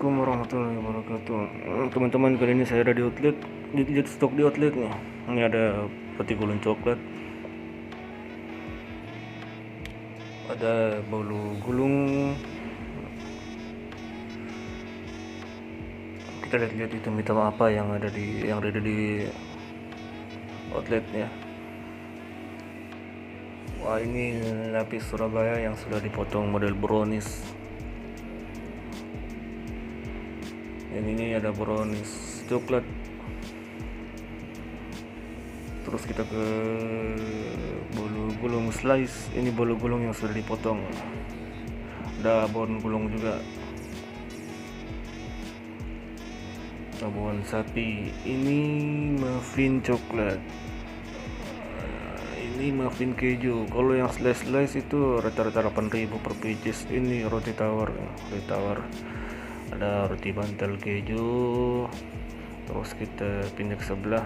Assalamualaikum warahmatullahi wabarakatuh. Teman-teman, kali ini saya ada di outlet, lihat stok di outlet nih. Ini ada roti gulung coklat, ada bolu gulung. Kita lihat-lihat item-item apa yang ada di outletnya. Wah, ini lapis Surabaya yang sudah dipotong model brownies. Dan ini ada brownies coklat. Terus kita ke bolu gulung slice. Ini bolu gulung yang sudah dipotong. Ada abon gulung juga. Abon sapi. Ini muffin coklat. Ini muffin keju. Kalau yang slice itu rata-rata 8.000 per pieces. Ini roti tawar. Ada roti bantal keju. Terus kita pindah ke sebelah.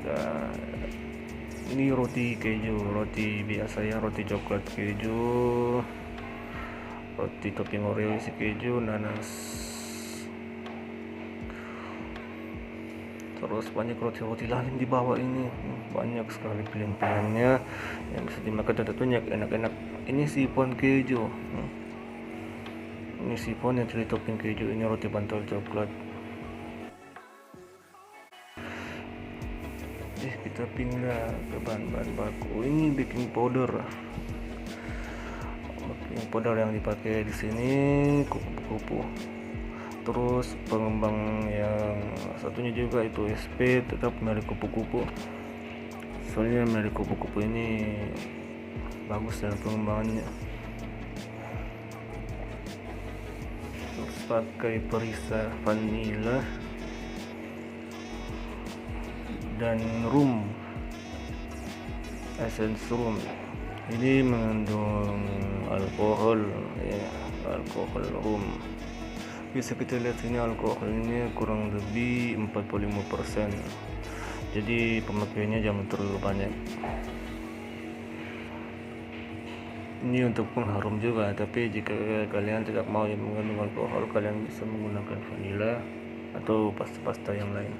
Nah, ini roti keju, roti biasa ya, roti coklat keju, roti topping Oreo isi keju, nanas. Terus banyak roti-roti lain di bawah ini, banyak sekali pilihan-pilihannya yang bisa dimakan, tentunya enak-enak. Ini sipon keju. Ini sipon yang dari topping keju, ini roti bantal coklat. Kita pindah ke bahan-bahan baku. Ini baking powder. Baking powder yang dipakai di sini kupu-kupu. Terus pengembang yang satunya juga itu SP, tetap merek kupu-kupu. Soalnya merek kupu-kupu ini bagus dalam pengembangannya. Pakai perisa vanilla dan rum, essence rum. Ini mengandung alkohol ya, alkohol rum. Bisa kita lihat sini alkoholnya kurang lebih 45%. Jadi pemakaiannya jangan terlalu banyak. Ini untuk pengharum juga, tapi jika kalian tidak mau yang mengandung alkohol, kalian bisa menggunakan vanila atau pasta-pasta yang lain.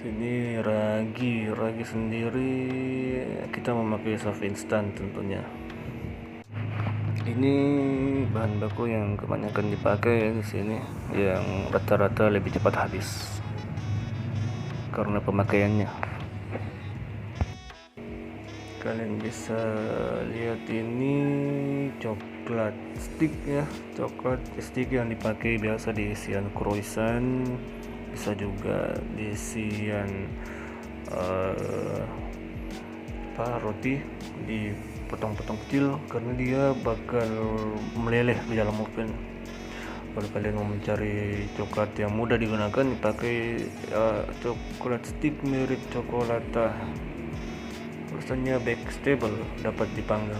Ini ragi sendiri kita memakai soft instant tentunya. Ini bahan baku yang kebanyakan dipakai di sini, yang rata-rata lebih cepat habis karena pemakaiannya. Kalian bisa lihat ini coklat stick ya, coklat stick yang dipakai biasa di isian croissant, bisa juga di isian roti dipotong-potong kecil karena dia bakal meleleh di dalam oven. Kalau kalian mau mencari coklat yang mudah digunakan, dipakai coklat stick merek Cokolata. Rasanya stable, dapat dipanggang.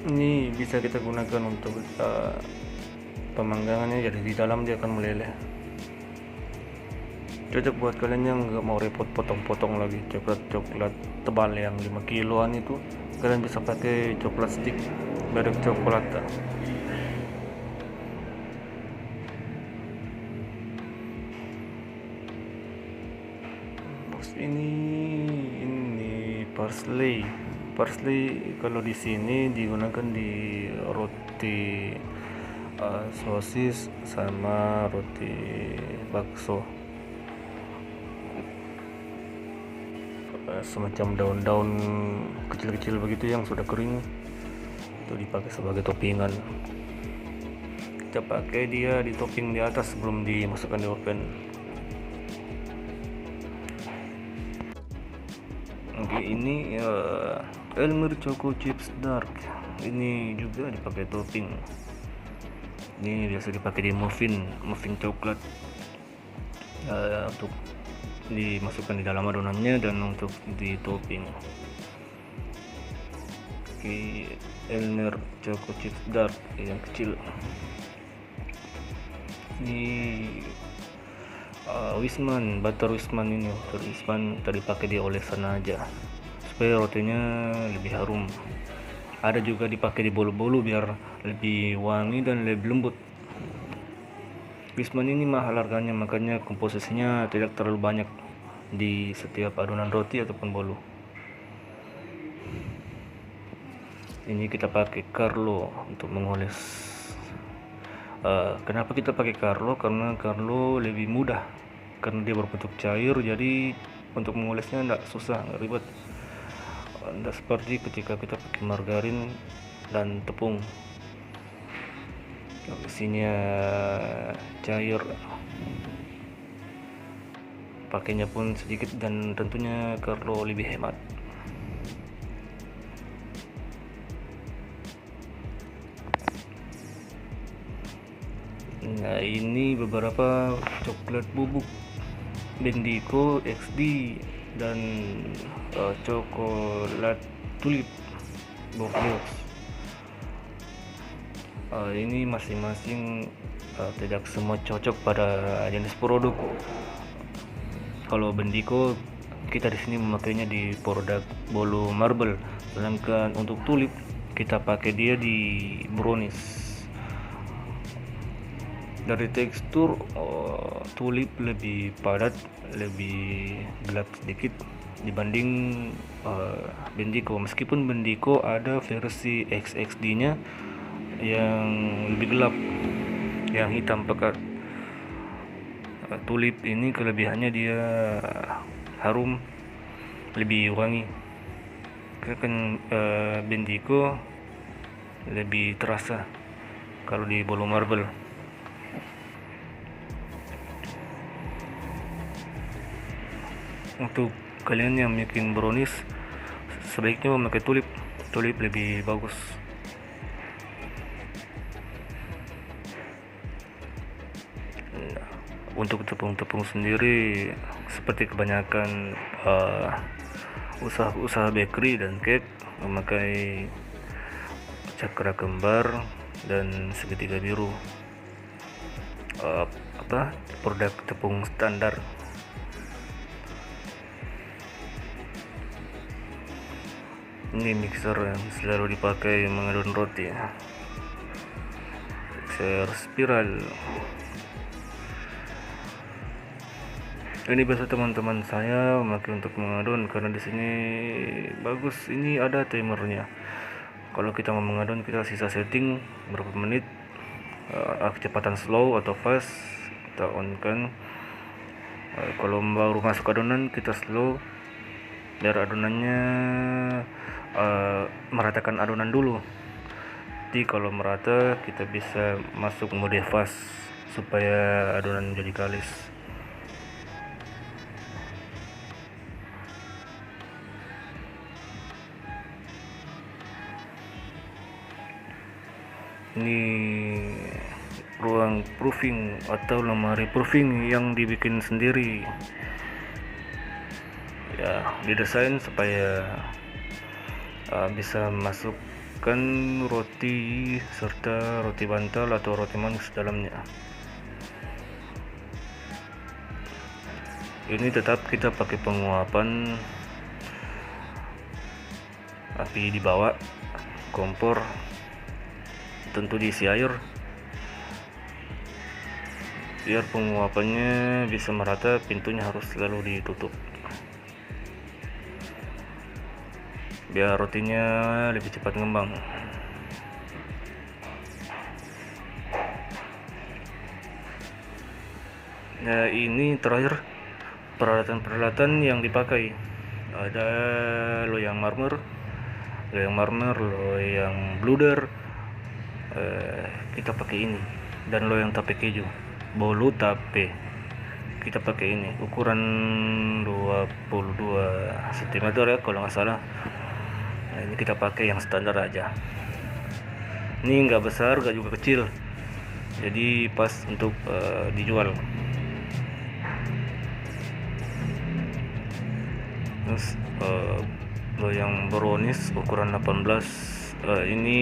Ini bisa kita gunakan untuk pemanggangannya, jadi di dalam dia akan meleleh. Cocok buat kalian yang nggak mau repot potong-potong lagi coklat tebal yang 5 kiloan itu. Kalian bisa pakai coklat stick merek Cokolata. Ini parsley kalau di sini digunakan di roti sosis sama roti bakso, semacam daun-daun kecil-kecil begitu yang sudah kering, itu dipakai sebagai toppingan. Kita pakai dia di topping di atas sebelum dimasukkan di oven. Oke, ini Elmer Choco Chips Dark. Ini juga dipakai topping. Ini biasa dipakai di muffin coklat, untuk dimasukkan di dalam adonannya dan untuk di topping. Oke, Elmer Choco Chips Dark yang kecil. Ini Wisman, butter Wisman ini, butter Wisman tadi pakai di olesan aja. supaya rotinya lebih harum. Ada juga dipakai di bolu-bolu biar lebih wangi dan lebih lembut. Wisman ini mahal harganya, makanya komposisinya tidak terlalu banyak di setiap adonan roti ataupun bolu. Ini kita pakai Carlo untuk mengoles. Kenapa kita pakai Carlo? Karena Carlo lebih mudah, karena dia berbentuk cair, jadi untuk mengolesnya tidak susah, nggak ribet. Tidak seperti ketika kita pakai margarin dan tepung, isinya cair, pakainya pun sedikit, dan tentunya Carlo lebih hemat. Nah, ini beberapa coklat bubuk Bendico XD dan coklat tulip Bordeaux. Ini masing-masing tidak semua cocok pada jenis produk. Kalau Bendico kita di sini memakainya di produk bolu marble, sedangkan untuk tulip kita pakai dia di brownies. Dari tekstur tulip lebih padat, lebih gelap sedikit dibanding Bendico. Meskipun Bendico ada versi XXD nya yang lebih gelap, yang hitam pekat. Tulip ini kelebihannya dia harum, lebih wangi. Kan Bendico lebih terasa kalau di bolu marble. Untuk kalian yang bikin brownies, sebaiknya memakai tulip. Tulip lebih bagus. Nah, untuk tepung-tepung sendiri, seperti kebanyakan usaha bakery dan cake, memakai cakra kembar dan segitiga biru, produk tepung standar. Ini mixer yang selalu dipakai mengadon roti, mixer spiral. Ini biasa teman-teman saya memakai untuk mengadon karena di sini bagus. Ini ada timernya. Kalau kita mau mengadon, kita sisa setting berapa menit, kecepatan slow atau fast kita on kan. Kalau baru masuk adonan kita slow biar adonannya meratakan adonan dulu. Jadi kalau merata kita bisa masuk mode fast supaya adonan jadi kalis. Ini ruang proofing atau lemari proofing yang dibikin sendiri, ya didesain supaya bisa masukkan roti serta roti bantal atau roti manis dalamnya. Ini tetap kita pakai penguapan api di bawah kompor, tentu diisi air biar penguapannya bisa merata. Pintunya harus selalu ditutup biar rotinya lebih cepat ngembang. Nah, ini terakhir peralatan-peralatan yang dipakai. Ada loyang marmer, loyang bluder, kita pakai ini, dan loyang tape keju, bolu tape kita pakai ini, ukuran 22 cm ya kalau nggak salah. Nah, ini kita pakai yang standar aja. Ini nggak besar, nggak juga kecil, jadi pas untuk dijual. Terus loyang brownies ukuran 18, ini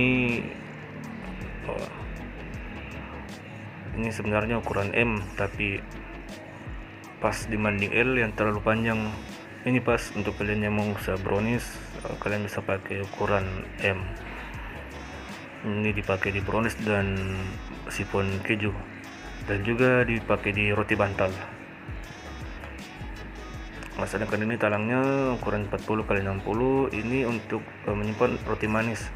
sebenarnya ukuran M, tapi pas dibanding L yang terlalu panjang. Ini pas untuk kalian yang mau usaha brownies kalian bisa pakai ukuran M. Ini dipakai di brownies dan sifon keju, dan juga dipakai di roti bantal. Sedangkan ini talangnya ukuran 40 x 60. Ini untuk menyimpan roti manis,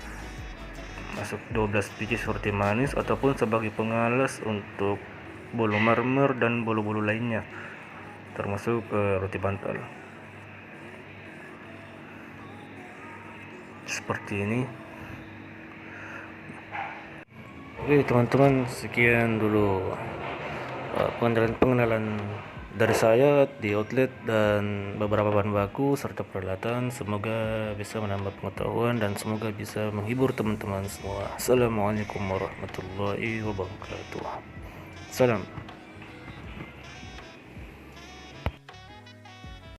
masuk 12 biji roti manis, ataupun sebagai pengalas untuk bolu marmer dan bolu-bolu lainnya, termasuk roti bantal. Seperti ini. Oke teman-teman, sekian dulu pengenalan dari saya di outlet dan beberapa bahan baku serta peralatan. Semoga bisa menambah pengetahuan dan semoga bisa menghibur teman-teman semua. Assalamualaikum warahmatullahi wabarakatuh. Salam.